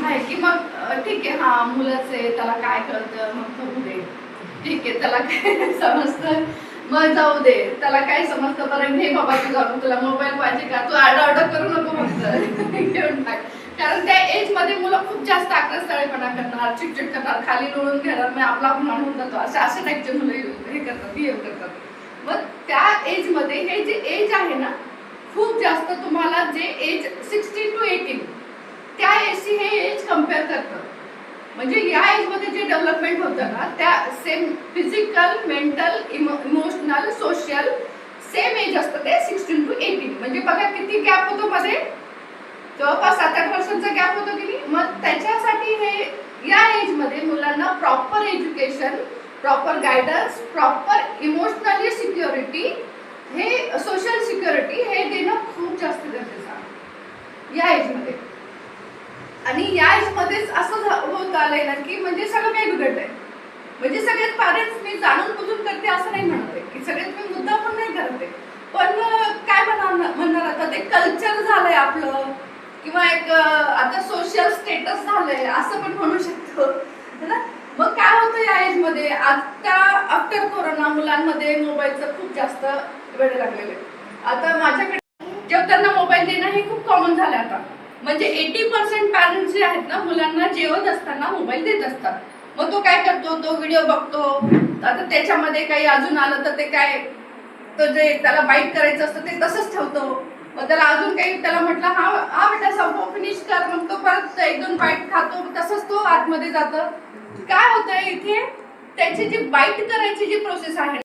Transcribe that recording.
आहे की मग ठीक आहे, हा मुलंच आहे, त्याला काय कळतं, मग करू दे. ठीक आहे, त्याला काय समजतं, मग जाऊ दे. त्याला काय समजतं, बरं घे बाबा तुला मोबाईल पाहिजे का, तू आरडाओरडा करू नको फक्त घेऊन टाक. कारण त्या एज मध्ये मुलं खूप जास्त आक्रस्ताळेपणा करणार, चिडचिड करणार, खाली लोळून घेणार, मग आपला अपमान होऊन जातो. असे टाईपचे मुलं हे करतात, बिहेव करतात. मग त्या एज मध्ये हे जे एज आहे ना, खूप जास्त तुम्हाला जे एज 16 to 18 त्या एजशी हे एज कम्पेअर करतं. म्हणजे या एज मध्ये जे डेव्हलपमेंट होतं ना, त्या same physical, mental, emotional, social same age असतं ते 16 to 18. म्हणजे बघा किती गॅप होतो मध्ये, जवळपास 7-8 वर्षांचा गॅप होतो की नाही. मग त्याच्यासाठी हे या एज मध्ये मुलांना proper education, proper guidance, proper emotionally security, हे सोशल सिक्युरिटी हे देणं खूप जास्त गरजेचं आहे या एज मध्ये. आणि या एज मध्येच असं होत आलंय ना की म्हणजे सगळं काही बिघडलंय. म्हणजे सगळ्यात पॅरेंट्स मी जाणून बुजून करते असं नाही म्हणत आहे की सगळ्यात मी मुद्दा पण नाही करते, पण काय म्हणणार आता, ते कल्चर झालंय आपलं, किंवा एक आता सोशल स्टेटस झालंय असं पण म्हणू शकतो ना. मग काय होतं या एज मध्ये, आता आफ्टर कोरोना मुलांमध्ये मोबाईलचं खूप जास्त वेळ लागलेलं आहे. आता माझ्याकडे जेवताना मोबाईल देणं हे खूप कॉमन झालं आता. म्हणजे 80% पॅरेंट्स जे आहेत ना, मुलांना जेवत असताना मोबाईल देत असतात. मग तो काय करतो, तो व्हिडिओ बघतो. आता त्याच्यामध्ये काही अजून आलं तर ते काय, तो जे त्याला बाईट करायचं असतं ते तसंच ठेवतो. मग त्याला अजून काही त्याला म्हटलं हा हा बेटा संपव, फिनिश कर, मग तो परत 1-2 बाईट खातो, तसंच तो आतमध्ये जातं. काय होतंय इथे, त्याची जी बाईट करायची जी प्रोसेस आहे